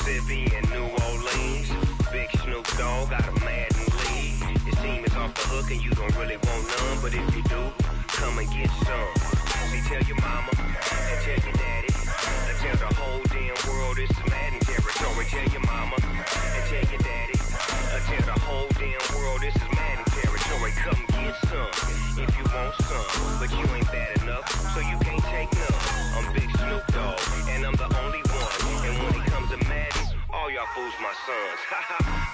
Mississippi and New Orleans. Big Snoop Dogg got a Madden lead. Your team is off the hook and you don't really want none, but if you do, come and get some. See, tell your mama and tell your daddy and tell the whole damn world it's Madden territory. Tell your mama and tell your daddy and tell the whole damn world this is Madden territory. Come get some if you want some, but you ain't bad enough, so you can't take none. I'm Big Snoop Dogg, and I'm the only one. And when it comes to Madden, all y'all fools my sons.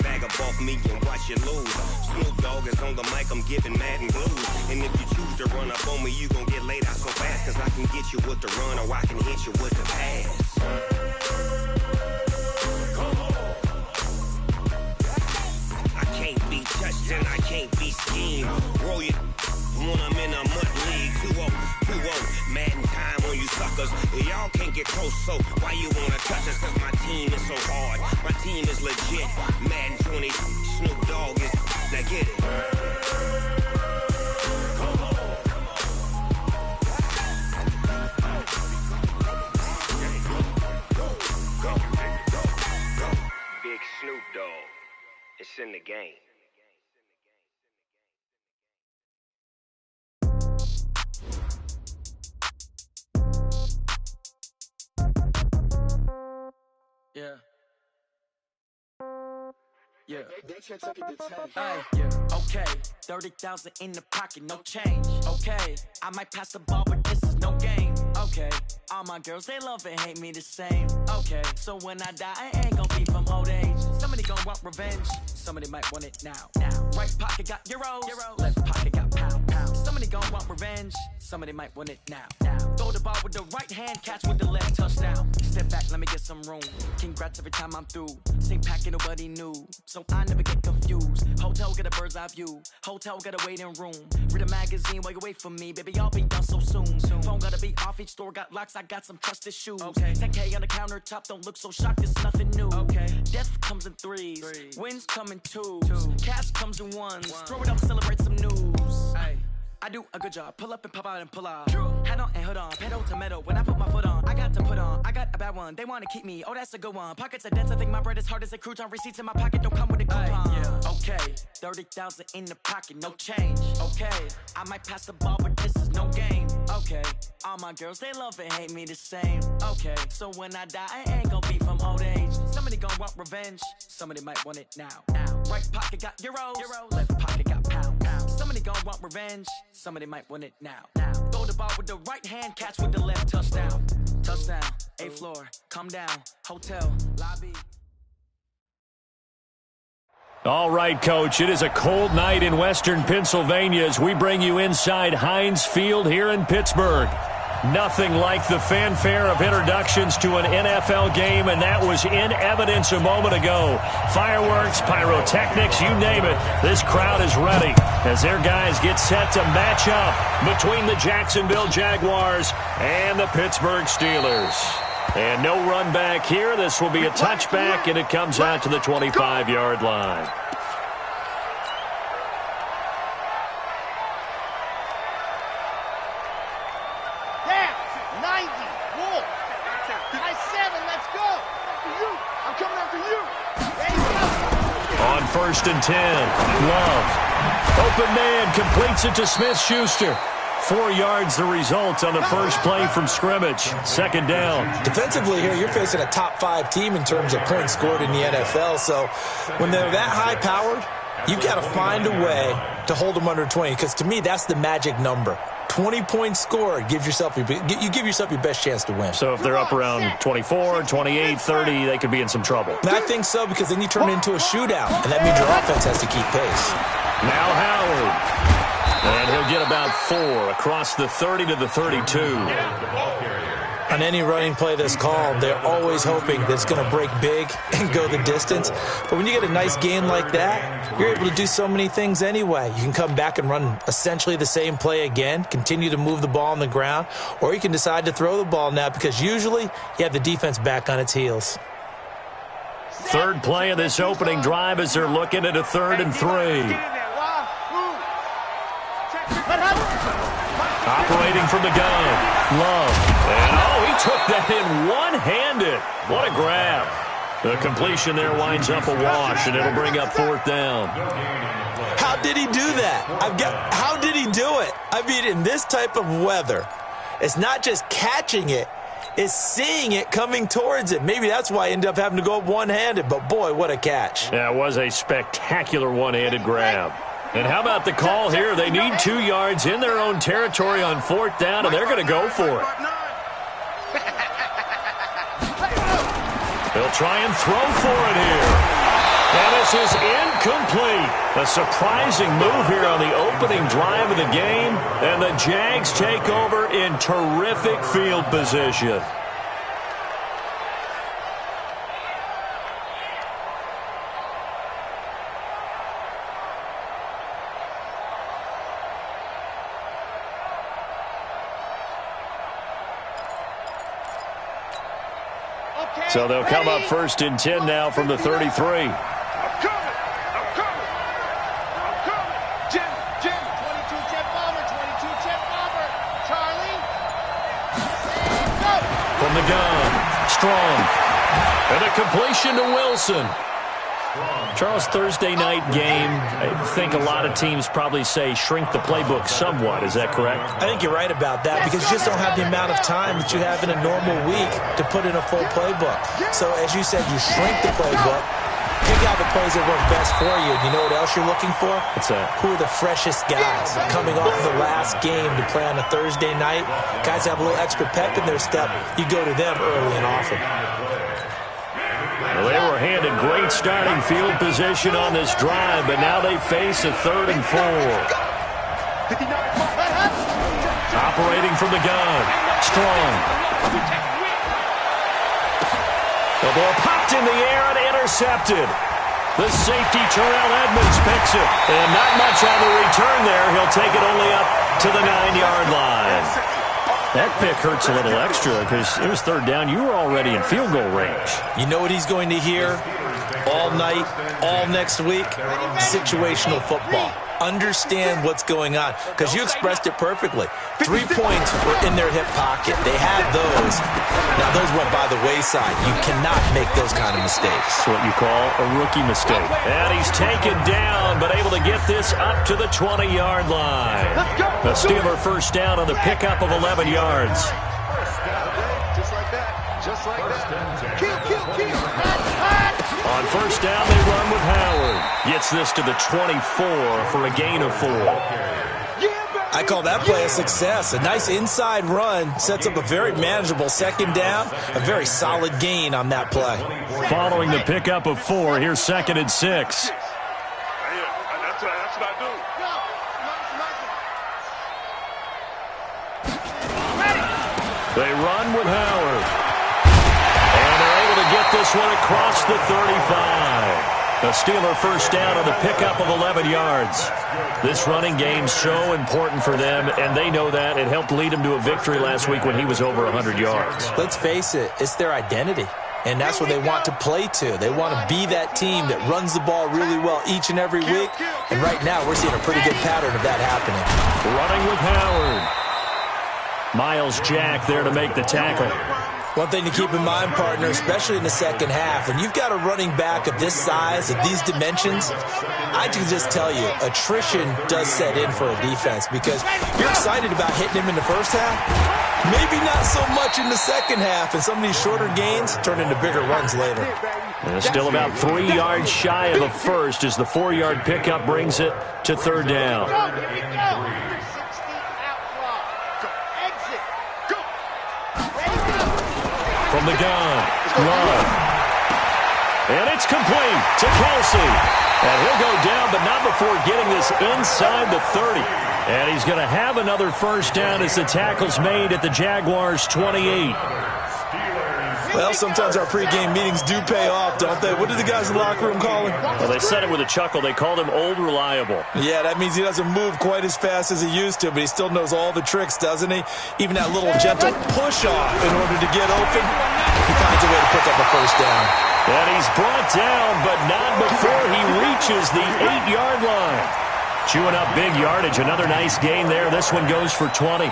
Bag up off me and watch you lose. Snoop Dogg is on the mic, I'm giving Madden blues. And if you choose to run up on me, you gon' get laid out so fast. Cause I can get you with the run or I can hit you with the pass. I can't be touched and I can't be schemed. Roll you when I'm in a mud league. 2-0, Madden time on you suckers. Y'all can't get close, so why you wanna touch us? Cause my team is so hard. My team is legit. Madden 20, Snoop Dogg is. Now get it. Big Snoop Dogg. It's in the game. Yeah. Yeah. Hey, yeah. Okay. 30,000 in the pocket, no change. Okay. I might pass the ball, but this is no game. Okay. All my girls, they love and hate me the same. Okay. So when I die, I ain't gonna be from old age. Somebody gonna want revenge. Somebody might want it now. Right pocket got euros. Left pocket got pound. Somebody gonna want revenge. Somebody might want it now. Throw the ball with the right hand, catch with the left, touchdown. Step back, let me get some room. Congrats every time I'm through. Same packet, nobody knew. So I never get confused. Hotel get a bird's eye view. Hotel got a waiting room. Read a magazine while you wait for me. Baby, I'll be done so soon. Phone gotta be off, each store got locks. I got some trusted shoes. Okay. 10K on the countertop, don't look so shocked, it's nothing new. Okay. Death comes in threes. Wins come in twos. Cash comes in ones. Throw it up, celebrate some news. Ay. I do a good job, pull up and pop out and pull off. Head on and hood on, pedal to metal. When I put my foot on, I got to put on. I got a bad one, they wanna keep me. Oh, that's a good one. Pockets are dense, I think my bread is hard as a crouton. Receipts in my pocket don't come with a coupon. Yeah. Okay, 30,000 in the pocket, no change. Okay, I might pass the ball, but this is no game. Okay, all my girls, they love and hate me the same. Okay, so when I die, I ain't gonna be from old age. Somebody gonna want revenge, somebody might want it now. Right pocket got euros. Left pocket got pound. Somebody gonna want revenge, somebody might want it now. Throw the ball with the right hand, catch with the left, touchdown. Touchdown, 8th floor, come down, hotel, lobby. All right, Coach, it is a cold night in western Pennsylvania as we bring you inside Heinz Field here in Pittsburgh. Nothing like the fanfare of introductions to an NFL game, and that was in evidence a moment ago. Fireworks, pyrotechnics, you name it. This crowd is ready as their guys get set to match up between the Jacksonville Jaguars and the Pittsburgh Steelers. And no run back here. This will be a touchback, and it comes out to the 25-yard line. On 1st and 10, Love. Open man, completes it to Smith-Schuster. 4 yards the result on the first play from scrimmage. 2nd down. Defensively here, you're facing a top 5 team in terms of points scored in the NFL. So when they're that high-powered, you've got to find a way to hold them under 20. Because to me, that's the magic number. 20 points scored, you give yourself your best chance to win. So if they're up around 24, 28, 30, they could be in some trouble. And I think so, because then you turn it into a shootout, and that means your offense has to keep pace. Now Howard. And he'll get about 4 across the 30 to the 32. On any running play that's called, they're always hoping that it's going to break big and go the distance. But when you get a nice game like that, you're able to do so many things anyway. You can come back and run essentially the same play again, continue to move the ball on the ground, or you can decide to throw the ball now because usually you have the defense back on its heels. 3rd play of this opening drive as they're looking at a 3rd and 3. Operating from the gun, Love. And, he took that in one-handed. What a grab. The completion there winds up a wash, and it'll bring up 4th down. How did he do that? How did he do it? I mean, in this type of weather, it's not just catching it, it's seeing it coming towards it. Maybe that's why I ended up having to go up one-handed, but boy, what a catch. Yeah, it was a spectacular one-handed grab. And how about the call here? They need 2 yards in their own territory on 4th down, and they're going to go for it. They'll try and throw for it here. And this is incomplete. A surprising move here on the opening drive of the game, and the Jags take over in terrific field position. So they'll come up 1st and 10 now from the 33. I'm coming. Jim, 22 jet bomber, 22 jet bomber. Charlie. Go. From the gun, Strong. And a completion to Wilson. Charles, Thursday night game, I think a lot of teams probably say shrink the playbook somewhat. Is that correct? I think you're right about that because you just don't have the amount of time that you have in a normal week to put in a full playbook. So as you said, you shrink the playbook, pick out the plays that work best for you. You know what else you're looking for? What's that? Who are the freshest guys coming off the last game to play on a Thursday night? Guys have a little extra pep in their step. You go to them early and often. Well, they were handed great starting field position on this drive, but now they face a 3rd and 4. Operating from the gun, Strong. The ball popped in the air and intercepted. The safety, Terrell Edmonds, picks it. And not much on the return there. He'll take it only up to the 9-yard line. That pick hurts a little extra because it was 3rd down. You were already in field goal range. You know what he's going to hear all night, all next week? Situational football. Understand what's going on because you expressed it perfectly. 3 points were in their hip pocket. They had those. Now, those went by the wayside. You cannot make those kind of mistakes. That's what you call a rookie mistake. And he's taken down, but able to get this up to the 20-yard line. The Steeler 1st down on the pickup of 11 yards. Just like that. Just like that. Kill. On 1st down, they run with Howard. Gets this to the 24 for a gain of 4. I call that play a success. A nice inside run sets up a very manageable 2nd down. A very solid gain on that play. Following the pickup of 4, here's 2nd and 6. That's what I do. They run with Howard. And they're able to get this one across the 35. The Steeler 1st down on the pickup of 11 yards. This running game so important for them, and they know that. It helped lead them to a victory last week when he was over 100 yards. Let's face it, it's their identity. And that's what they want to play to. They want to be that team that runs the ball really well each and every week. And right now, we're seeing a pretty good pattern of that happening. Running with Howard. Miles Jack there to make the tackle. One thing to keep in mind, partner, especially in the 2nd half, when you've got a running back of this size, of these dimensions, I can just tell you, attrition does set in for a defense because you're excited about hitting him in the 1st half. Maybe not so much in the 2nd half, and some of these shorter gains turn into bigger runs later. And still about 3 yards shy of the 1st as the 4-yard pickup brings it to 3rd down. From the gun, Love. And it's complete to Kelsey. And he'll go down, but not before getting this inside the 30. And he's going to have another 1st down as the tackle's made at the Jaguars' 28. Well, sometimes our pregame meetings do pay off, don't they? What do the guys in the locker room call him? Well, they said it with a chuckle. They called him Old Reliable. Yeah, that means he doesn't move quite as fast as he used to, but he still knows all the tricks, doesn't he? Even that little gentle push-off in order to get open, he finds a way to pick up a 1st down. And he's brought down, but not before he reaches the 8-yard line. Chewing up big yardage. Another nice gain there. This one goes for 20.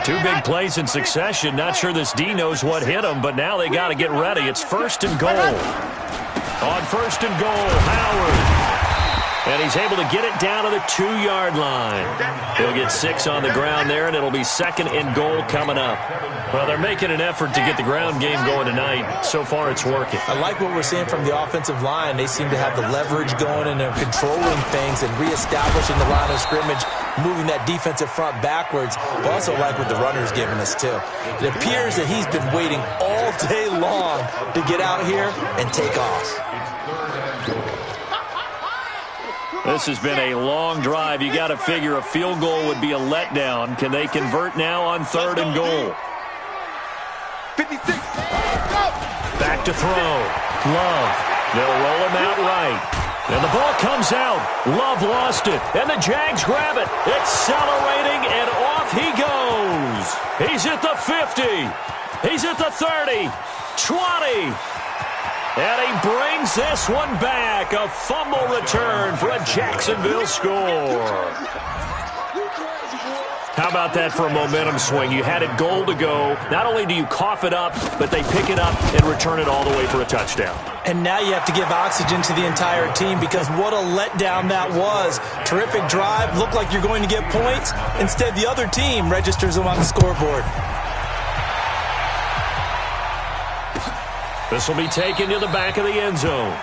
Two big plays in succession. Not sure this D knows what hit him, but now they got to get ready. It's 1st and goal. On 1st and goal, Howard. And he's able to get it down to the 2-yard line. He'll get 6 on the ground there, and it'll be 2nd and goal coming up. Well, they're making an effort to get the ground game going tonight. So far, it's working. I like what we're seeing from the offensive line. They seem to have the leverage going, and they're controlling things and reestablishing the line of scrimmage, moving that defensive front backwards. But also like what the runner's giving us, too. It appears that he's been waiting all day long to get out here and take off. This has been a long drive. You got to figure a field goal would be a letdown. Can they convert now on 3rd and goal? 56. Back to throw. Love. They'll roll him out right. And the ball comes out. Love lost it. And the Jags grab it. Accelerating, and off he goes. He's at the 50. He's at the 30. 20. And he brings this one back. A fumble return for a Jacksonville score. How about that for a momentum swing? You had it goal to go. Not only do you cough it up, but they pick it up and return it all the way for a touchdown. And now you have to give oxygen to the entire team, because what a letdown that was. Terrific drive. Looked like you're going to get points. Instead, the other team registers them on the scoreboard. This will be taken to the back of the end zone.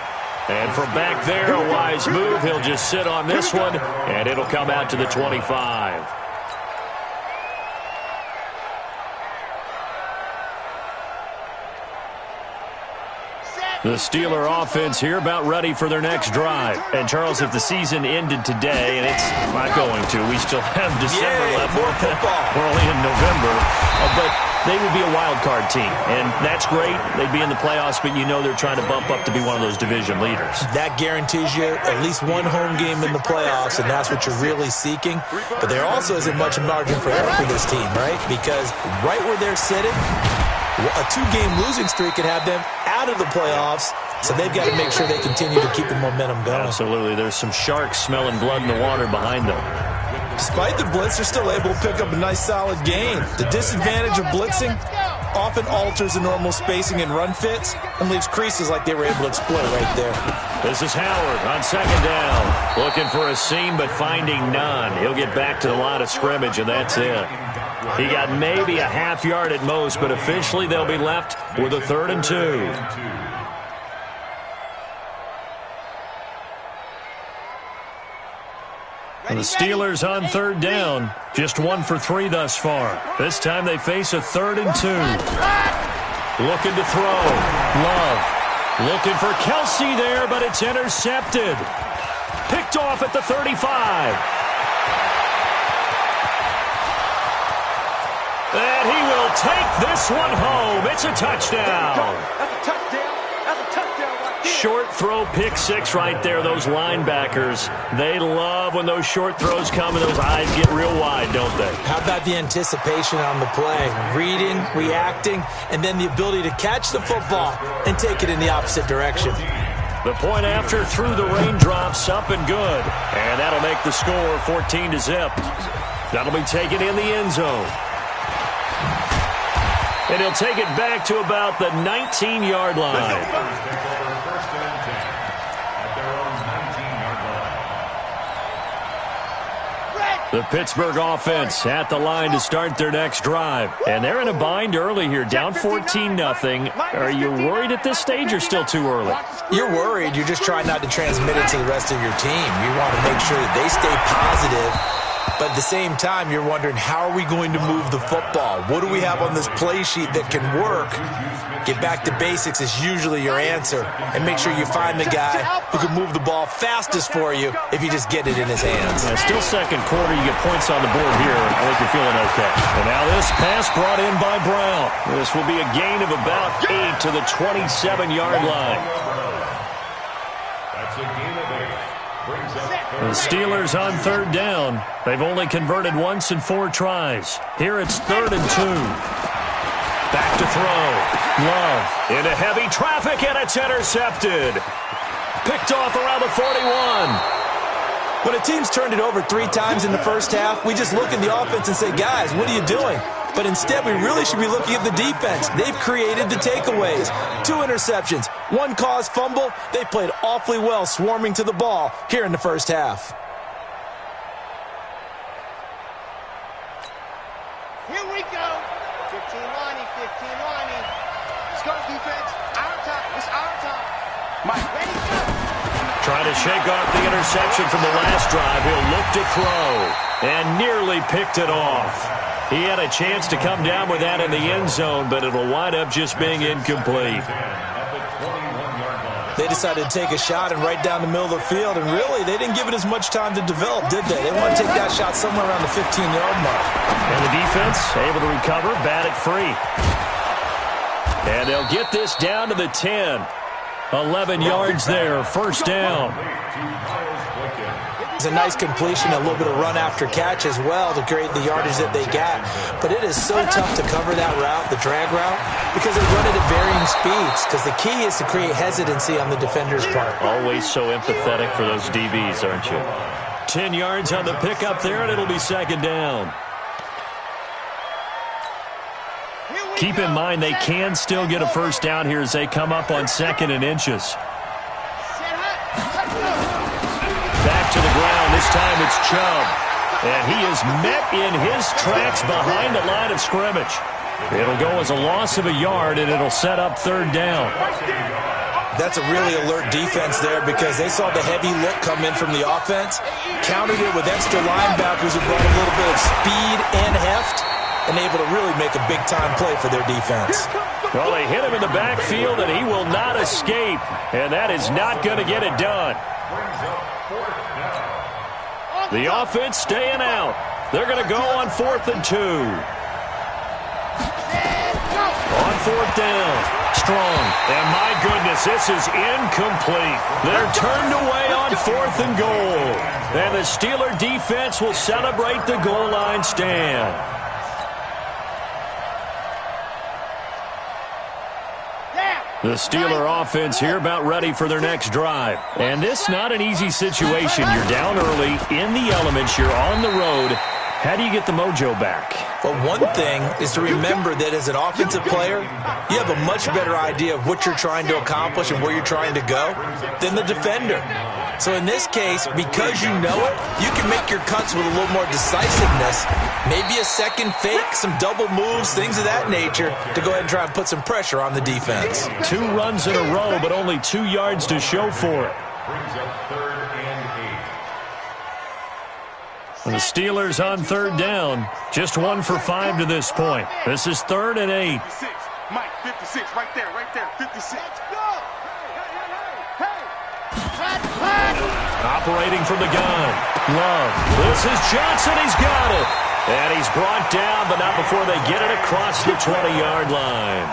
And from back there, a wise move. He'll just sit on this one, and it'll come out to the 25. The Steeler offense here about ready for their next drive. And, Charles, if the season ended today, and it's not going to, we still have December left. More football. We're only in November. But they would be a wild card team, and that's great. They'd be in the playoffs, but you know they're trying to bump up to be one of those division leaders. That guarantees you at least one home game in the playoffs, and that's what you're really seeking. But there also isn't much margin for error for this team, right? Because right where they're sitting, a 2-game losing streak could have them out of the playoffs, so they've got to make sure they continue to keep the momentum going. Absolutely. There's some sharks smelling blood in the water behind them. Despite the blitz, they're still able to pick up a nice solid gain. The disadvantage of blitzing often alters the normal spacing and run fits and leaves creases like they were able to exploit right there. This is Howard on 2nd down. Looking for a seam, but finding none. He'll get back to the line of scrimmage, and that's it. He got maybe a half yard at most, but officially they'll be left with a 3rd and 2. And the Steelers on 3rd down. Just 1 for 3 thus far. This time they face a 3rd and 2. Looking to throw. Love. Looking for Kelsey there, but it's intercepted. Picked off at the 35. And he will take this one home. It's a touchdown. That's a touchdown. That's a touchdown right there. Short throw, pick 6 right there. Those linebackers, they love when those short throws come and those eyes get real wide, don't they? How about the anticipation on the play? Reading, reacting, and then the ability to catch the football and take it in the opposite direction. The point after through the raindrops, up and good. And that'll make the score 14-0. That'll be taken in the end zone. And he'll take it back to about the 19-yard line. The Pittsburgh offense at the line to start their next drive. And they're in a bind early here, down 14-0. Are you worried at this stage or still too early? You're worried. You're just trying not to transmit it to the rest of your team. You want to make sure that they stay positive. But at the same time, you're wondering, how are we going to move the football? What do we have on this play sheet that can work? Get back to basics is usually your answer. And make sure you find the guy who can move the ball fastest for you if you just get it in his hands. Yeah, still second quarter. You get points on the board here. I think you're feeling okay. And now this pass brought in by Brown. This will be a gain of about 8 to the 27-yard line. That's a gain of 8. The Steelers on 3rd down. They've only converted once in 4 tries. Here it's 3rd and 2. Back to throw. Love into heavy traffic, and it's intercepted. Picked off around the 41. When a team's turned it over 3 times in the first half, we just look at the offense and say, guys, what are you doing? But instead, we really should be looking at the defense. They've created the takeaways. 2 interceptions, 1 caused fumble. They played awfully well swarming to the ball here in the first half. Here we go. 15 Lonnie, 15 Lonnie. Let's go, defense. Our time. It's our time. Mike, ready, go. Trying to shake off the interception from the last drive. He'll look to throw and nearly picked it off. He had a chance to come down with that in the end zone, but it'll wind up just being incomplete. They decided to take a shot and right down the middle of the field, and really, they didn't give it as much time to develop, did they? They want to take that shot somewhere around the 15-yard mark. And the defense able to recover, bat it free. And they'll get this down to the 10. 11 yards there, first down. It's a nice completion, a little bit of run after catch as well to create the yardage that they got. But it is so tough to cover that route, the drag route, because they run it at varying speeds. Because the key is to create hesitancy on the defender's part. Always so empathetic for those DBs, aren't you? 10 yards on the pickup there, and it'll be second down. Keep in mind they can still get a first down here as they come up on 2nd and inches. Back to the ground. This time it's Chubb. And he is met in his tracks behind the line of scrimmage. It'll go as a loss of a yard, and it'll set up 3rd down. That's a really alert defense there because they saw the heavy look come in from the offense, countered it with extra linebackers who brought a little bit of speed and heft, and able to really make a big-time play for their defense. Well, they hit him in the backfield, and he will not escape. And that is not going to get it done. The offense staying out. They're going to go on 4th and 2. On 4th down. Strong. And my goodness, this is incomplete. They're turned away on 4th and goal. And the Steeler defense will celebrate the goal line stand. The Steeler offense here about ready for their next drive. And this not an easy situation. You're down early, in the elements, you're on the road. How do you get the mojo back? Well, one thing is to remember that as an offensive player, you have a much better idea of what you're trying to accomplish and where you're trying to go than the defender. So in this case, because you know it, you can make your cuts with a little more decisiveness. Maybe a second fake, some double moves, things of that nature to go ahead and try and put some pressure on the defense. 2 runs in a row, but only 2 yards to show for it. And the Steelers on 3rd down. Just 1 for 5 to this point. This is 3rd and 8. 56. Mike, 56, right there, 56. Let's go! Operating from the gun. Love. This is Johnson. He's got it. And he's brought down, but not before they get it across the 20-yard line.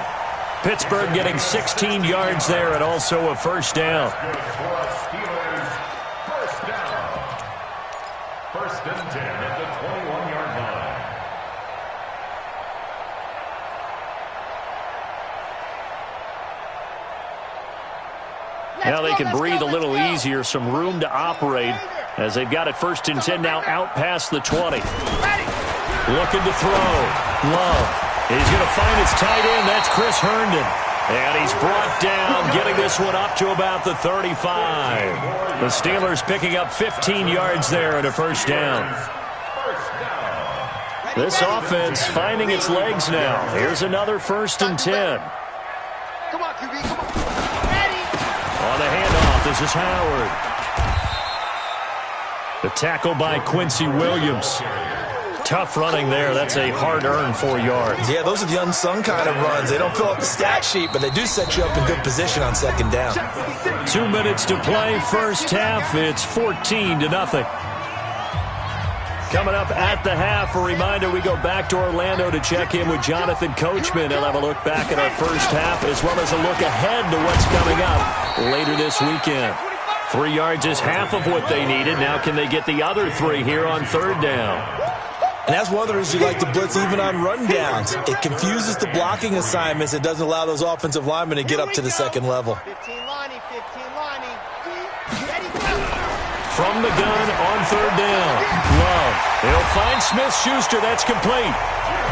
Pittsburgh getting 16 yards there and also a first down. First and 10 at the 21-yard line. Now they can breathe a little easier, some room to operate as they've got it 1st and 10 now out past the 20. Looking to throw. Love. He's going to find his tight end. That's Chris Herndon. And he's brought down, getting this one up to about the 35. The Steelers picking up 15 yards there and a first down. This offense finding its legs now. Here's another 1st and 10. Come on, QB, come on. On the handoff, this is Howard. The tackle by Quincy Williams. Tough running there. That's a hard-earned 4 yards. Yeah, those are the unsung kind of runs. They don't fill up the stat sheet, but they do set you up in good position on 2nd down. 2 minutes to play, first half. It's 14-0. Coming up at the half, a reminder, we go back to Orlando to check in with Jonathan Coachman. He'll have a look back at our first half as well as a look ahead to what's coming up later this weekend. 3 yards is half of what they needed. Now can they get the other 3 here on 3rd down? And that's one of the reasons you like to blitz even on rundowns. It confuses the blocking assignments. It doesn't allow those offensive linemen to get up to the 2nd level. 15 Lonnie, 15 Lonnie. From the gun on 3rd down. Love. He'll find Smith-Schuster. That's complete.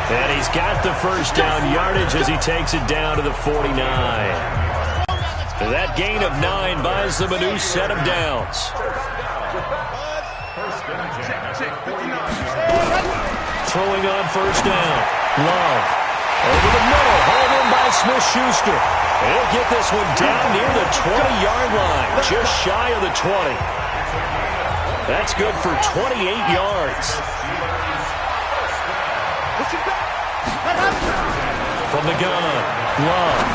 And he's got the first down yardage as he takes it down to the 49. That gain of 9 buys them a new set of downs. Throwing on first down. Love. Over the middle. Hauled in by Smith-Schuster. He'll get this one down near the 20-yard line. Just shy of the 20. That's good for 28 yards. From the gun, Love.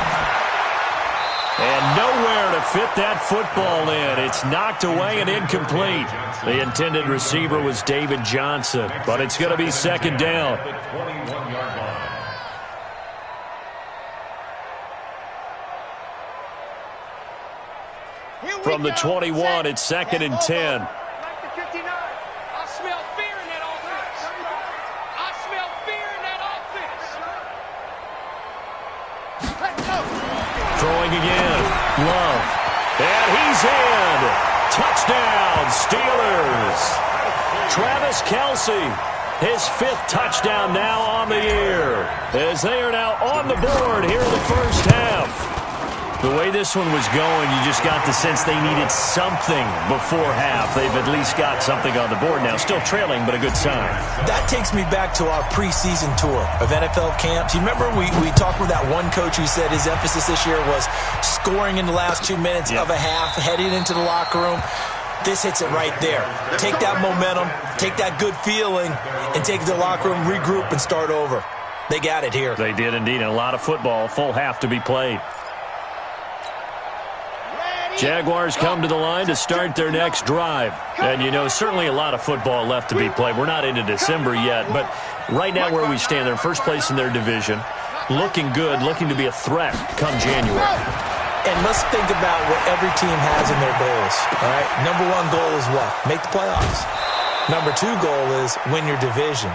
And nowhere to fit that football in. It's knocked away and incomplete. The intended receiver was David Johnson, but it's going to be second down. From the 21, it's second and 10. Throwing again. Love. And he's in. Touchdown, Steelers. Travis Kelce, his 5th touchdown now on the year, as they are now on the board here in the first half. The way this one was going, you just got the sense they needed something before half. They've at least got something on the board now. Still trailing, but a good sign. That takes me back to our preseason tour of NFL camps. You remember we talked with that one coach who said his emphasis this year was scoring in the last 2 minutes of a half, heading into the locker room. This hits it right there. Take that momentum, take that good feeling, and take it to the locker room, regroup, and start over. They got it here. They did indeed, and a lot of football, full half to be played. Jaguars come to the line to start their next drive. And, you know, certainly a lot of football left to be played. We're not into December yet, but right now where we stand, they're in first place in their division. Looking good, looking to be a threat come January. And let's think about what every team has in their goals. All right, number 1 goal is what? Make the playoffs. Number 2 goal is win your division.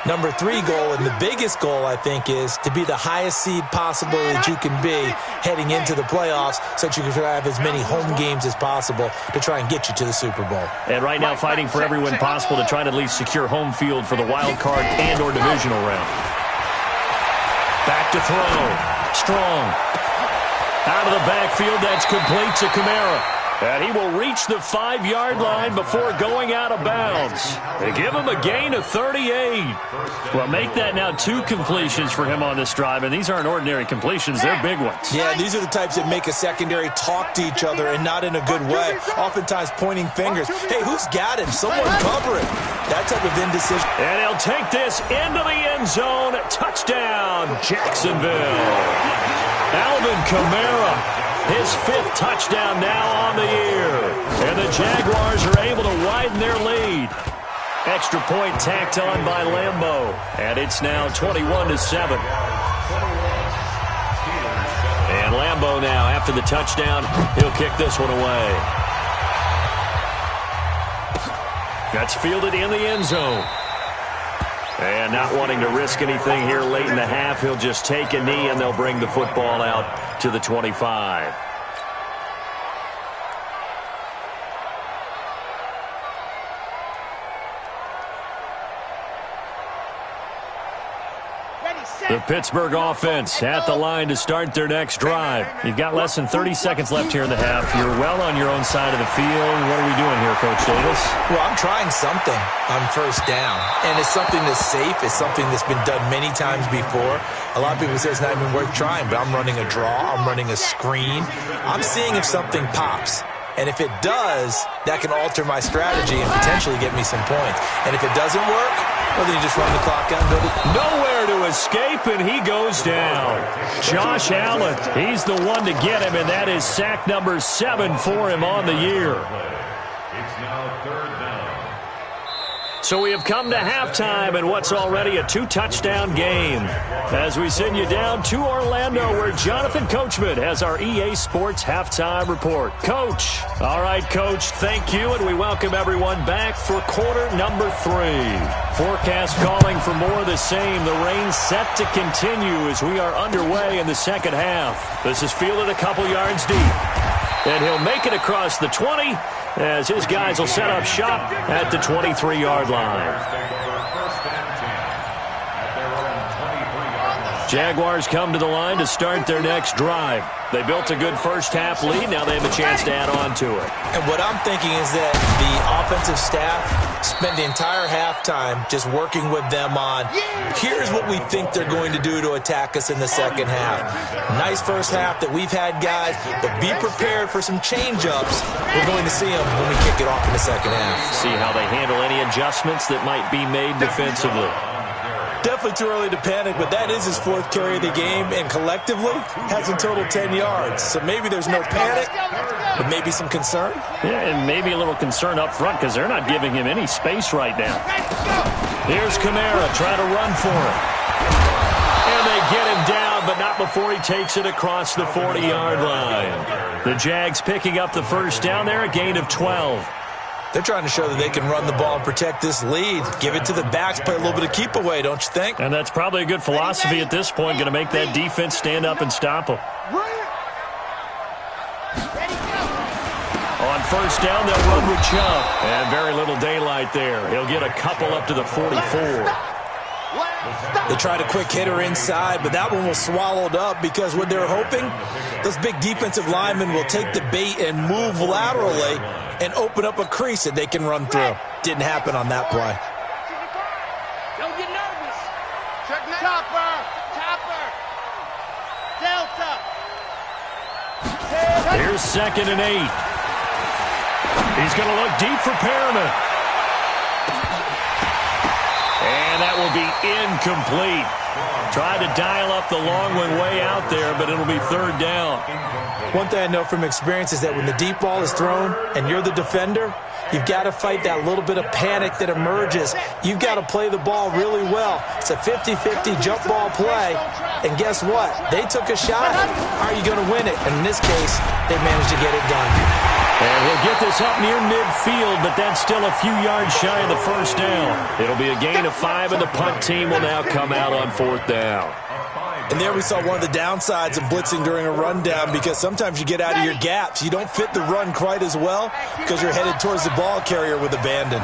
Number 3 goal, and the biggest goal, I think, is to be the highest seed possible that you can be heading into the playoffs so that you can have as many home games as possible to try and get you to the Super Bowl. And right now fighting for every win possible to try to at least secure home field for the wild card and or divisional round. Back to throw. Strong. Out of the backfield, that's complete to Kamara. And he will reach the 5-yard line before going out of bounds. They give him a gain of 38. Well, make that now 2 completions for him on this drive, and these aren't ordinary completions. They're big ones. Yeah, these are the types that make a secondary talk to each other and not in a good way, oftentimes pointing fingers. Hey, who's got him? Someone cover him. That type of indecision. And he'll take this into the end zone. Touchdown, Jacksonville. Alvin Kamara. His 5th touchdown now on the year. And the Jaguars are able to widen their lead. Extra point tacked on by Lambeau. And it's now 21-7. And Lambeau now, after the touchdown, he'll kick this one away. That's fielded in the end zone. And not wanting to risk anything here late in the half, he'll just take a knee and they'll bring the football out to the 25. The Pittsburgh offense at the line to start their next drive. You've got less than 30 seconds left here in the half. You're well on your own side of the field. What are we doing here, Coach Davis? Well, I'm trying something on first down. And it's something that's safe. It's something that's been done many times before. A lot of people say it's not even worth trying, but I'm running a draw. I'm running a screen. I'm seeing if something pops. And if it does, that can alter my strategy and potentially get me some points. And if it doesn't work, well, then you just run the clock out and go to... Nowhere to escape, and he goes down. Josh Allen, he's the one to get him, and that is sack number 7 for him on the year. It's now 3rd down. So we have come to halftime in what's already a 2-touchdown game. As we send you down to Orlando, where Jonathan Coachman has our EA Sports Halftime Report. Coach. All right, Coach, thank you, and we welcome everyone back for quarter number 3. Forecast calling for more of the same. The rain set to continue as we are underway in the second half. This is fielded a couple yards deep. And he'll make it across the 20 as his guys will set up shop at the 23-yard line. Jaguars come to the line to start their next drive. They built a good first-half lead. Now they have a chance to add on to it. And what I'm thinking is that the offensive staff spent the entire halftime just working with them on, here's what we think they're going to do to attack us in the second half. Nice first half that we've had, guys, but be prepared for some change-ups. We're going to see them when we kick it off in the second half. See how they handle any adjustments that might be made defensively. Definitely too early to panic, but that is his fourth carry of the game, and collectively has in total 10 yards. So maybe there's no panic, but maybe some concern. Yeah, and maybe a little concern up front because they're not giving him any space right now. Here's Kamara trying to run for it. And they get him down, but not before he takes it across the 40-yard line. The Jags picking up the first down there, a gain of 12. They're trying to show that they can run the ball and protect this lead. Give it to the backs, play a little bit of keep away, don't you think? And that's probably a good philosophy at this point, going to make that defense stand up and stop them. On first down, they'll run with Chubb. And very little daylight there. He'll get a couple up to the 44. They tried a quick hitter inside, but that one was swallowed up because what they're hoping, those big defensive linemen will take the bait and move laterally and open up a crease that they can run through. Didn't happen on that play. Don't get nervous. Topper. Delta. Here's 2nd and 8. He's going to look deep for Perriman. And that will be incomplete. Tried to dial up the long one way out there, but it'll be third down. One thing I know from experience is that when the deep ball is thrown and you're the defender, you've got to fight that little bit of panic that emerges. You've got to play the ball really well. It's a 50-50 jump ball play. And guess what? They took a shot. How are you going to win it? And in this case, they managed to get it done. And he'll get this up near midfield, but that's still a few yards shy of the first down. It'll be a gain of 5, and the punt team will now come out on 4th down. And there we saw one of the downsides of blitzing during a rundown, because sometimes you get out of your gaps. You don't fit the run quite as well because you're headed towards the ball carrier with abandon.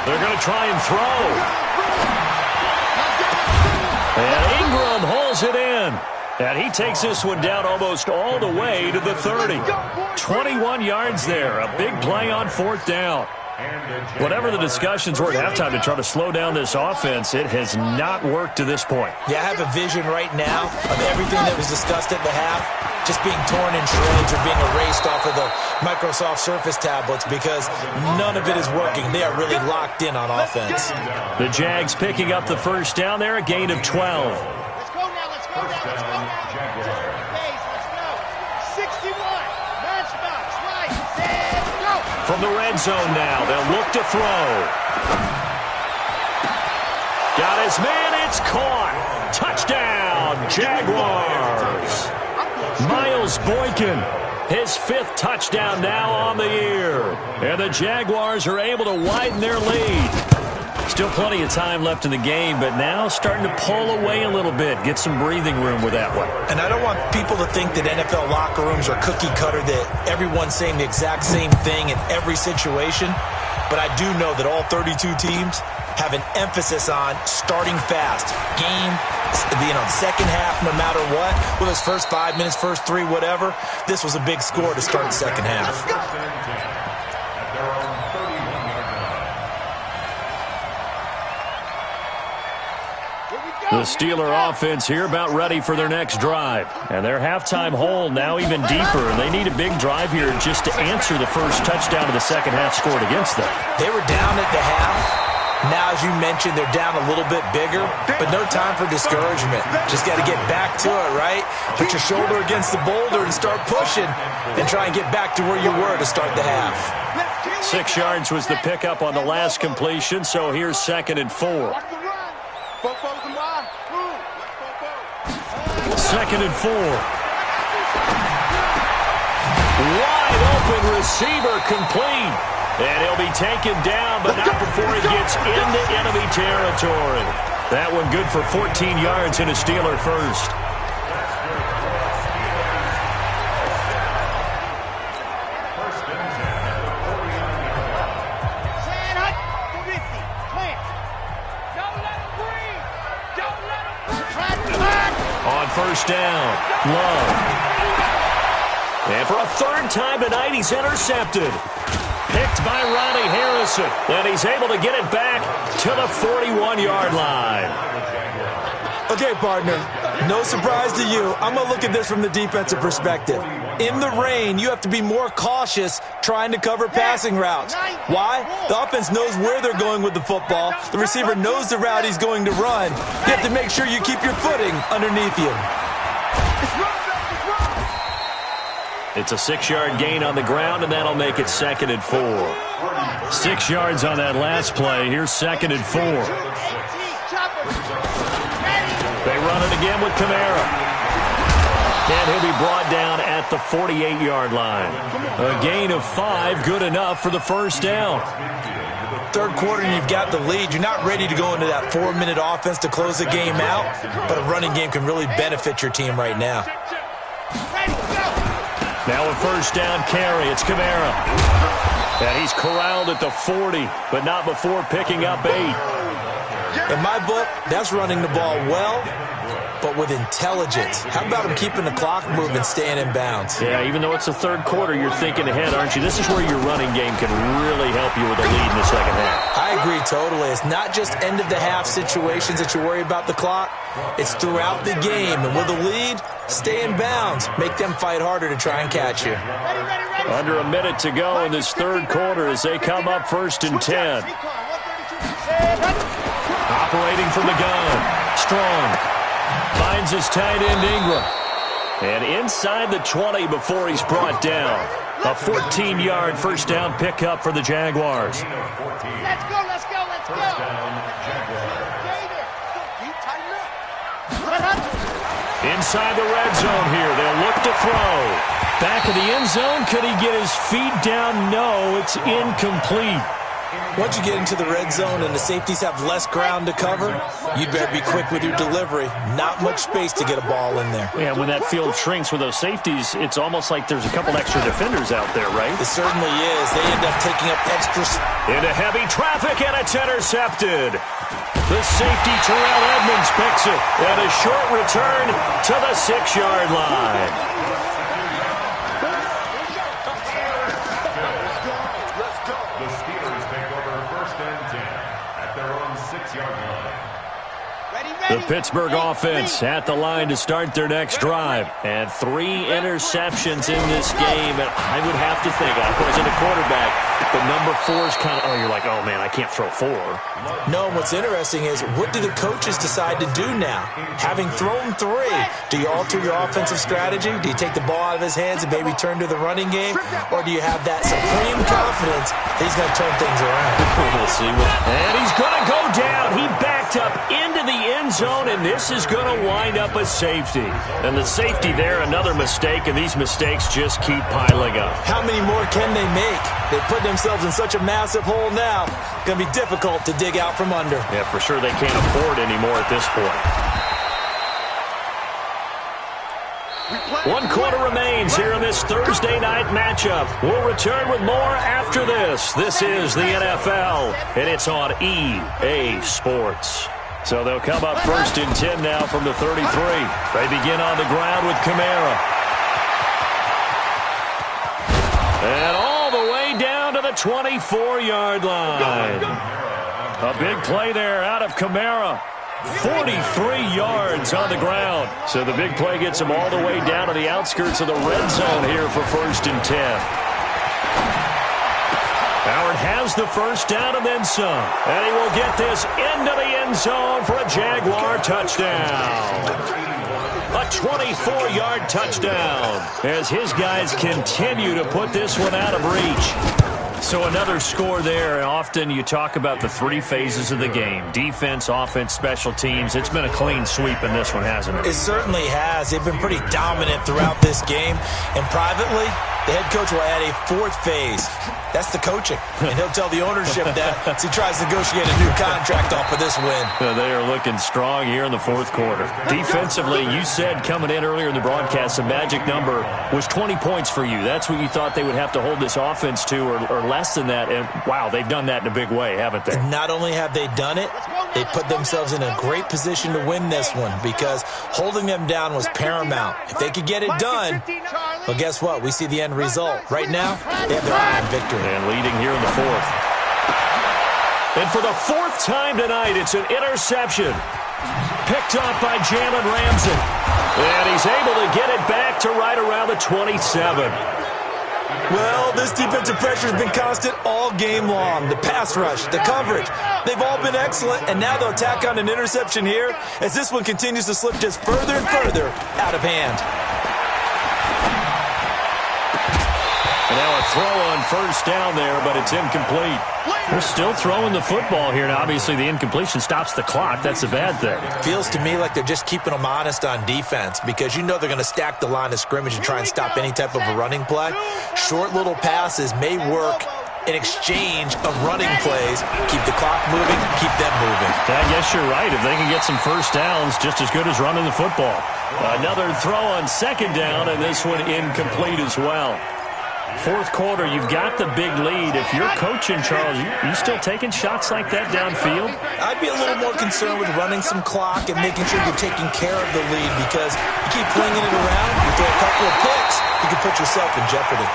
They're going to try and throw. And Ingram holds it in. And he takes this one down almost all the way to the 30. 21 yards there. A big play on 4th down. Whatever the discussions were at halftime to try to slow down this offense, it has not worked to this point. Yeah, I have a vision right now of everything that was discussed at the half just being torn in shreds or being erased off of the Microsoft Surface tablets, because none of it is working. They are really locked in on offense. The Jags picking up the first down there, a gain of 12. Let's go now. 61. Matchbox, right, set, go. From the red zone now, they'll look to throw. Got his man, it's caught. Touchdown, Jaguars. Miles Boykin, his 5th touchdown now on the year. And the Jaguars are able to widen their lead. Still plenty of time left in the game, but now starting to pull away a little bit, get some breathing room with that one. And I don't want people to think that NFL locker rooms are cookie cutter, that everyone's saying the exact same thing in every situation. But I do know that all 32 teams have an emphasis on starting fast. Second half, no matter what, whether it's first 5 minutes, first 3, whatever, this was a big score to start the second half. The Steeler offense here about ready for their next drive. And their halftime hole now even deeper, and they need a big drive here just to answer the first touchdown of the second half scored against them. They were down at the half. Now, as you mentioned, they're down a little bit bigger, but no time for discouragement. Just got to get back to it, right? Put your shoulder against the boulder and start pushing and try and get back to where you were to start the half. 6 yards was the pickup on the last completion, so here's 2nd and 4. 2nd and 4. Wide open receiver complete. And he'll be taken down, but not before he gets into enemy territory. That one good for 14 yards and a Steeler first. first down. Love. And for a third time tonight, he's intercepted. Picked by Ronnie Harrison. And he's able to get it back to the 41-yard line. Okay, partner, no surprise to you. I'm going to look at this from the defensive perspective. In the rain, you have to be more cautious trying to cover passing routes. Why? The offense knows where they're going with the football. The receiver knows the route he's going to run. You have to make sure you keep your footing underneath you. It's a 6-yard gain on the ground, and that'll make it 2nd and 4. 6 yards on that last play. Here's 2nd and 4. They run it again with Kamara. And he'll be brought down at the 48-yard line. A gain of 5, good enough for the first down. Third quarter and you've got the lead. You're not ready to go into that 4-minute offense to close the game out, but a running game can really benefit your team right now. Now a first down carry. It's Kamara. And he's corralled at the 40, but not before picking up 8. In my book, that's running the ball well, but with intelligence. How about him keeping the clock moving, staying in bounds? Yeah, even though it's the third quarter, you're thinking ahead, aren't you? This is where your running game can really help you with a lead in the second half. I agree totally. It's not just end-of-the-half situations that you worry about the clock. It's throughout the game. And with a lead, stay in bounds. Make them fight harder to try and catch you. Under a minute to go in this third quarter as they come up 1st and 10. Operating from the gun. Strong. Finds his tight end Ingram. And inside the 20 before he's brought down. A 14-yard first down pickup for the Jaguars. Let's go, let's go, let's go. Inside the red zone here. They'll look to throw. Back of the end zone. Could he get his feet down? No, it's incomplete. Once you get into the red zone and the safeties have less ground to cover, you'd better be quick with your delivery. Not much space to get a ball in there. Yeah, when that field shrinks with those safeties, it's almost like there's a couple extra defenders out there, right? It certainly is. They end up taking up extra into heavy traffic, and it's intercepted. The safety, Terrell Edmonds, picks it. And a short return to the 6-yard line. The Pittsburgh offense at the line to start their next drive. And 3 interceptions in this game. And I would have to think, of course, in a quarterback, the number 4 is kind of, you're like, oh, man, I can't throw 4. No, what's interesting is, what do the coaches decide to do now? Having thrown 3, do you alter your offensive strategy? Do you take the ball out of his hands and maybe turn to the running game? Or do you have that supreme confidence that he's going to turn things around? We'll see. And he's going to go down. He backed up into the end zone, and this is going to wind up a safety. And the safety there, another mistake, and these mistakes just keep piling up. How many more can they make? They put themselves in such a massive hole now. It's going to be difficult to dig out from under. Yeah, for sure they can't afford anymore at this point. 1 quarter remains here in this Thursday night matchup. We'll return with more after this. This is the NFL, and it's on EA Sports. So they'll come up 1st and 10 now from the 33. They begin on the ground with Kamara. And all the way down to the 24-yard line. A big play there out of Kamara. 43 yards on the ground. So the big play gets him all the way down to the outskirts of the red zone here for 1st and 10. Howard has the first down and then some. And he will get this into the end zone for a Jaguar touchdown. A 24-yard touchdown as his guys continue to put this one out of reach. So another score there, and often you talk about the 3 phases of the game. Defense, offense, special teams. It's been a clean sweep in this one, hasn't it? It certainly has. They've been pretty dominant throughout this game. And privately, The head coach will add a fourth phase. That's the coaching. And he'll tell the ownership that as he tries to negotiate a new contract off of this win. They are looking strong here in the fourth quarter. Defensively, you said coming in earlier in the broadcast, the magic number was 20 points for you. That's what you thought they would have to hold this offense to, or less than that. And, wow, they've done that in a big way, haven't they? And not only have they done it, they put themselves in a great position to win this one because holding them down was paramount. If they could get it done, well, guess what? We see the end result. Right now, they have their eye on victory. And leading here in the fourth. And for the fourth time tonight, it's an interception. Picked off by Jalen Ramsey. And he's able to get it back to right around the 27. Well, this defensive pressure has been constant all game long. The pass rush, the coverage, they've all been excellent, and now they'll tack on an interception here as this one continues to slip just further and further out of hand. And now a throw on first down there, but it's incomplete. They're still throwing the football here. Now, obviously, the incompletion stops the clock. That's a bad thing. Feels to me like they're just keeping them honest on defense because you know they're going to stack the line of scrimmage and try and stop any type of a running play. Short little passes may work in exchange of running plays. Keep the clock moving, keep them moving. I guess you're right. If they can get some first downs, just as good as running the football. Another throw on second down, and this one incomplete as well. Fourth quarter, you've got the big lead. If you're coaching, Charles, you still taking shots like that downfield? I'd be a little more concerned with running some clock and making sure you're taking care of the lead because you keep flinging it around, you throw a couple of picks, you can put yourself in jeopardy.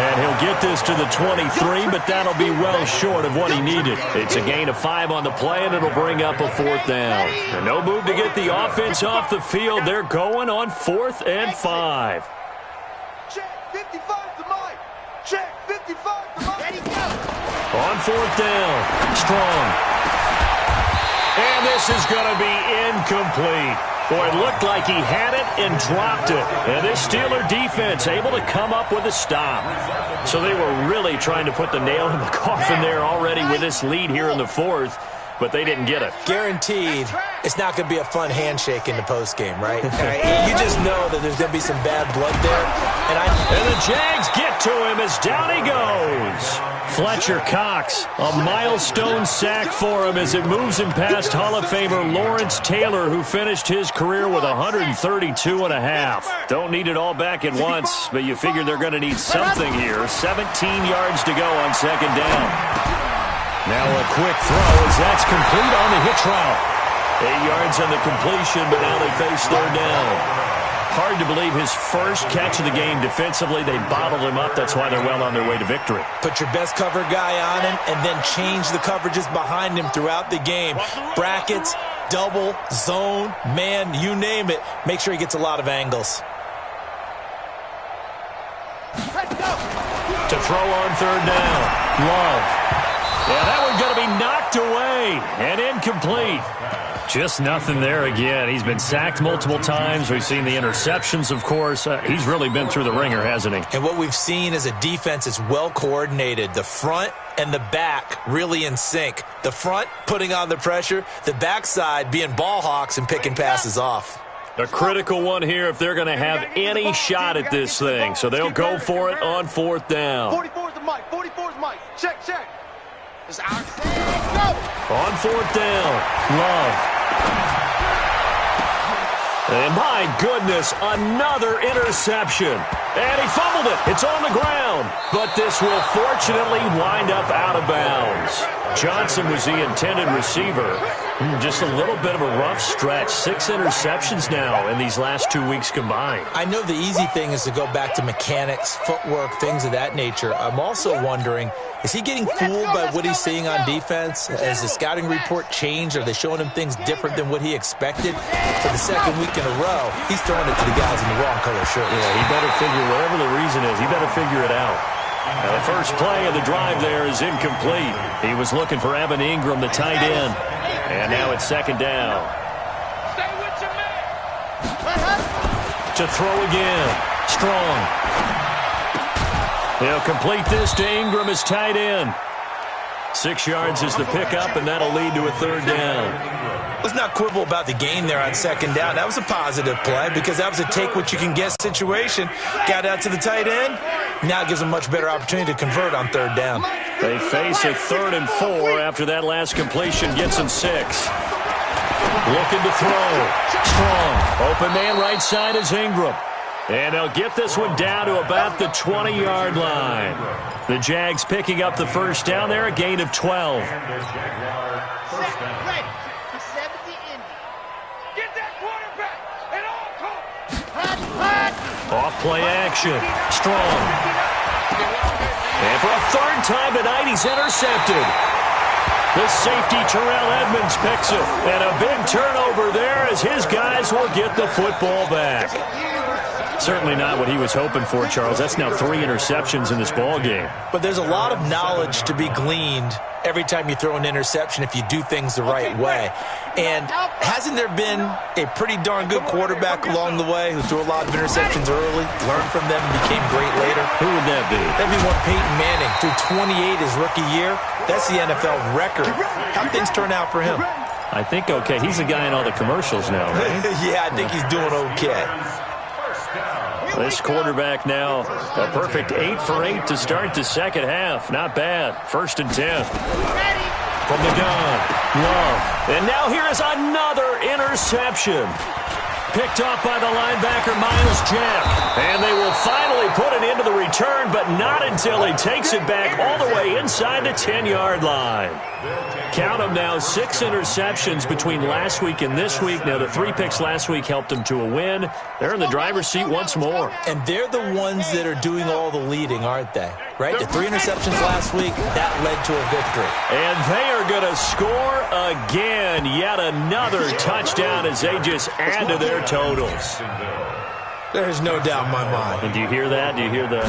And he'll get this to the 23, but that'll be well short of what he needed. It's a gain of 5 on the play, and it'll bring up a fourth down. And no move to get the offense off the field. They're going on 4th and 5. Check 55 to Mike. Check 55 to Mike. Ready, go. On 4th down, Strong. And this is going to be incomplete. Boy, it looked like he had it and dropped it. And this Steeler defense able to come up with a stop. So they were really trying to put the nail in the coffin there already with this lead here in the fourth, but they didn't get it. Guaranteed, it's not going to be a fun handshake in the postgame, right? You just know that there's going to be some bad blood there. And the Jags get to him as down he goes. Fletcher Cox, a milestone sack for him as it moves him past Hall of Famer Lawrence Taylor, who finished his career with 132.5. Don't need it all back at once, but you figure they're going to need something here. 17 yards to go on second down. Now a quick throw as that's complete on the hitch route. 8 yards on the completion, but now they face third down. Hard to believe his first catch of the game defensively. They bottled him up. That's why they're well on their way to victory. Put your best cover guy on him and then change the coverages behind him throughout the game. Brackets, double, zone, man, you name it. Make sure he gets a lot of angles. To throw on third down, Love. Yeah, that one's going to be knocked away and incomplete. Just nothing there again. He's been sacked multiple times. We've seen the interceptions, of course. He's really been through the ringer, hasn't he? And what we've seen is a defense that's well coordinated. The front and the back really in sync. The front putting on the pressure, the backside being ball hawks and picking passes off. A critical one here if they're going to have any shot at this thing. So they'll go for it on fourth down. 44's the Mike. 44's Mike. Check, check. It's our go. On fourth down, Love. And my goodness, another interception. And he fumbled it. It's on the ground. But this will fortunately wind up out of bounds. Johnson was the intended receiver. Just a little bit of a rough stretch. 6 interceptions now in these last 2 weeks combined. I know the easy thing is to go back to mechanics, footwork, things of that nature. I'm also wondering, is he getting fooled by what he's seeing on defense? Has the scouting report changed? Are they showing him things different than what he expected? For the second week in a row, he's throwing it to the guys in the wrong color shirts. Yeah, he better figure, whatever the reason is, he better figure it out. Now the first play of the drive there is incomplete. He was looking for Evan Ingram, the tight end. And now it's second down. Stay with your man. To throw again. Strong. He'll complete this to Ingram, his tight end. 6 yards is the pickup, and that'll lead to a third down. Let's not quibble about the gain there on second down. That was a positive play because that was a take-what-you-can-get situation. Got out to the tight end. Now it gives them a much better opportunity to convert on third down. They face a 3rd and 4 after that last completion gets them 6. Looking to throw. Strong. Open man right side is Ingram. And they'll get this one down to about the 20-yard line. The Jags picking up the first down there, a gain of 12. Off play action. Strong. And for a 3rd time tonight, he's intercepted. The safety, Terrell Edmonds, picks it. And a big turnover there as his guys will get the football back. Certainly not what he was hoping for, Charles. That's now 3 interceptions in this ball game. But there's a lot of knowledge to be gleaned every time you throw an interception if you do things the right way. And hasn't there been a pretty darn good quarterback along the way who threw a lot of interceptions early, learned from them, and became great later? Who would that be? That'd be one Peyton Manning. Threw 28 his rookie year. That's the NFL record. How'd things turn out for him? I think okay. He's the guy in all the commercials now, right? Yeah, I think he's doing okay. This quarterback now, a perfect 8 for 8 to start the second half. Not bad. 1st and 10. From the gun, Love. And now here is another interception. Picked off by the linebacker, Miles Jack. And they will finally put it into the return, but not until he takes it back all the way inside the 10-yard line. Count them now, 6 interceptions between last week and this week. Now, the 3 picks last week helped them to a win. They're in the driver's seat once more. And they're the ones that are doing all the leading, aren't they? Right? The 3 interceptions last week, that led to a victory. And they are going to score again. Yet another touchdown as they just add to their totals. There's no doubt in my mind. And do you hear that? Do you hear the...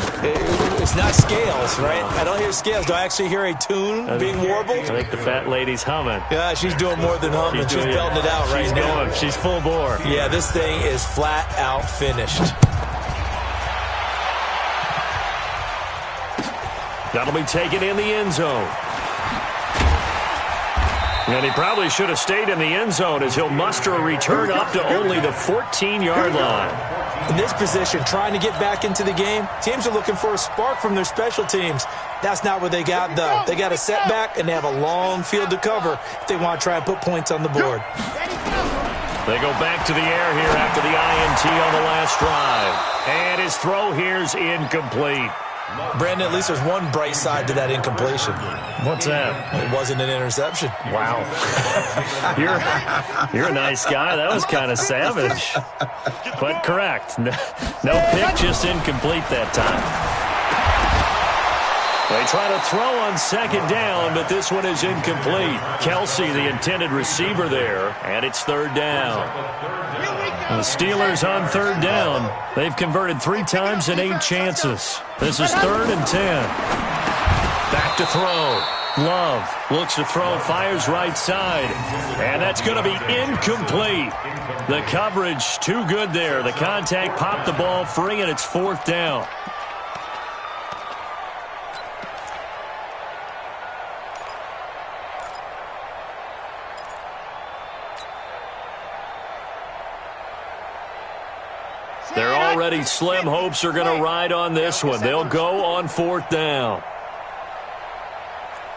It's not scales, right? I don't hear scales. Do I actually hear a tune being warbled? I think the fat lady's humming. Yeah, she's doing more than humming. She's belting it out right now. Going. She's full bore. Yeah, this thing is flat out finished. That'll be taken in the end zone. And he probably should have stayed in the end zone as he'll muster a return up to only the 14-yard line. In this position, trying to get back into the game, teams are looking for a spark from their special teams. That's not what they got, though. They got a setback, and they have a long field to cover if they want to try and put points on the board. They go back to the air here after the INT on the last drive. And his throw here's incomplete. Brandon, at least there's one bright side to that incompletion. What's that? It wasn't an interception. Wow. You're a nice guy. That was kind of savage. But correct. No pick, just incomplete that time. They try to throw on second down, but this one is incomplete. Kelsey, the intended receiver there, and it's 3rd down. The Steelers on 3rd down. They've converted 3 times in 8 chances. This is 3rd and 10. Back to throw. Love looks to throw, fires right side. And that's going to be incomplete. The coverage too good there. The contact popped the ball free, and it's 4th down. They're already slim hopes are going to ride on this one. They'll go on 4th down.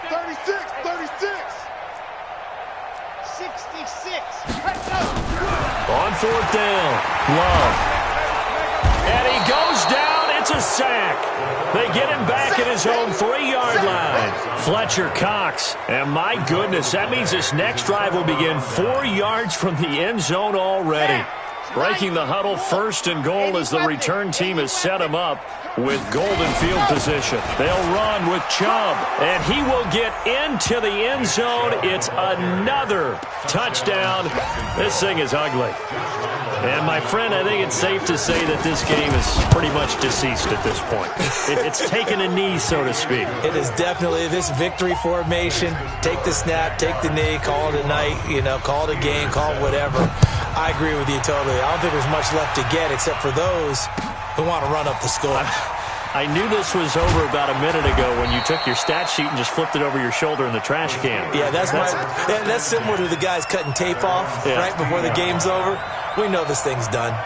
36, 66. On 4th down, Love. And he goes down. It's a sack. They get him back at his own 3-yard line. Fletcher Cox. And my goodness, that means this next drive will begin 4 yards from the end zone already. Breaking the huddle, 1st and goal as the return team has set him up with golden field position. They'll run with Chubb, and he will get into the end zone. It's another touchdown. This thing is ugly. And, my friend, I think it's safe to say that this game is pretty much deceased at this point. It's taken a knee, so to speak. It is definitely this victory formation. Take the snap, take the knee, call it a night, call it a game, call it whatever. I agree with you totally. I don't think there's much left to get except for those who want to run up the score. I knew this was over about a minute ago when you took your stat sheet and just flipped it over your shoulder in the trash can. Yeah, that's similar to the guys cutting tape off right before the game's over. We know this thing's done.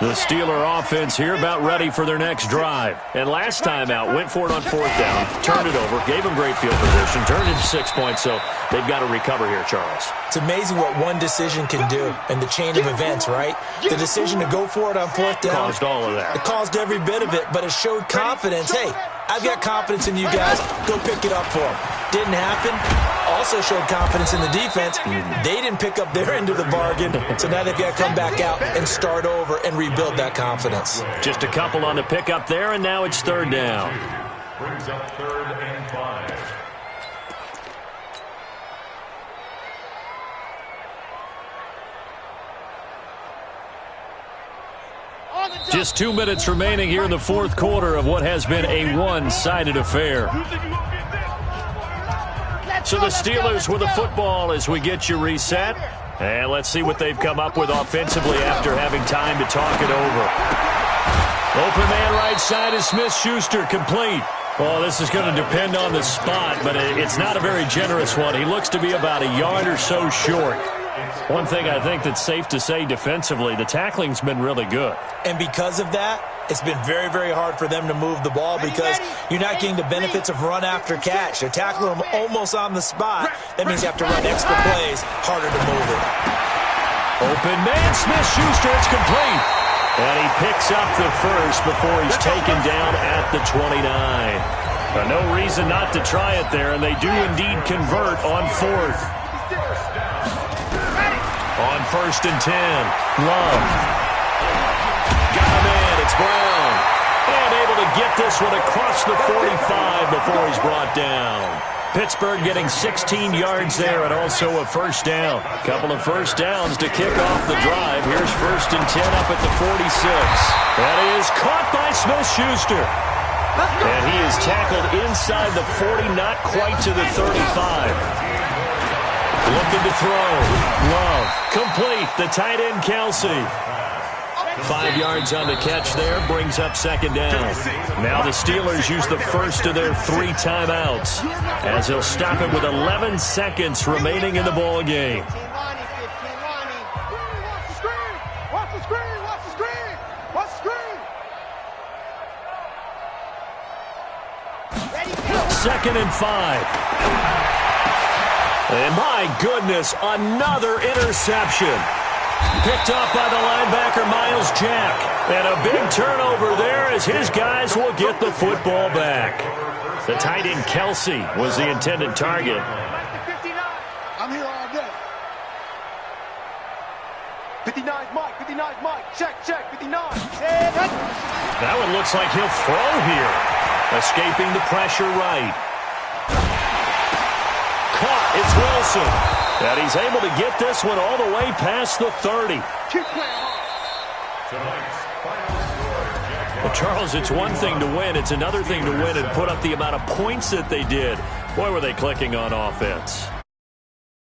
The Steeler offense here about ready for their next drive. And last time out, went for it on 4th down, turned it over, gave them great field position, turned it into 6 points, so they've got to recover here, Charles. It's amazing what one decision can do in the chain of events, right? The decision to go for it on 4th down. Caused all of that. It caused every bit of it, but it showed confidence. Hey, I've got confidence in you guys. Go pick it up for them. Didn't happen. Also showed confidence in the defense. They didn't pick up their end of the bargain, so now they've got to come back out and start over and rebuild that confidence. Just a couple on the pickup there, and now it's 3rd down. Brings up 3rd and 5. Just 2 minutes remaining here in the 4th quarter of what has been a one-sided affair. So the Steelers with the football as we get you reset. And let's see what they've come up with offensively after having time to talk it over. Open man right side is Smith-Schuster, complete. Well, this is going to depend on the spot, but it's not a very generous one. He looks to be about a yard or so short. One thing I think that's safe to say defensively, the tackling's been really good. And because of that, it's been very, very hard for them to move the ball because you're not getting the benefits of run after catch. They're tackling them almost on the spot. That means you have to run extra plays, harder to move it. Open man, Smith-Schuster, it's complete. And he picks up the first before he's taken down at the 29. No reason not to try it there, and they do indeed convert on 4th. On 1st and 10, Love. Got him in, it's Brown. And able to get this one across the 45 before he's brought down. Pittsburgh getting 16 yards there and also a 1st down. Couple of 1st downs to kick off the drive. Here's 1st and 10 up at the 46. That is caught by Smith-Schuster. And he is tackled inside the 40, not quite to the 35. Looking to throw. Love. Complete. The tight end, Kelsey. 5 yards on the catch there. Brings up 2nd down. Now the Steelers use the first of their 3 timeouts as they'll stop it with 11 seconds remaining in the ball game. Watch the screen! Watch the screen! Watch the screen! Watch the screen! 2nd and 5. And my goodness, another interception. Picked off by the linebacker, Miles Jack. And a big turnover there as his guys will get the football back. The tight end, Kelsey, was the intended target. I'm here all day. 59's Mike, 59's Mike. Check, 59. That one looks like he'll throw here. Escaping the pressure right. Caught, it's Wilson. And he's able to get this one all the way past the 30. Keep playing hard. Well, Charles, it's one thing to win. It's another thing to win and put up the amount of points that they did. Boy, were they clicking on offense.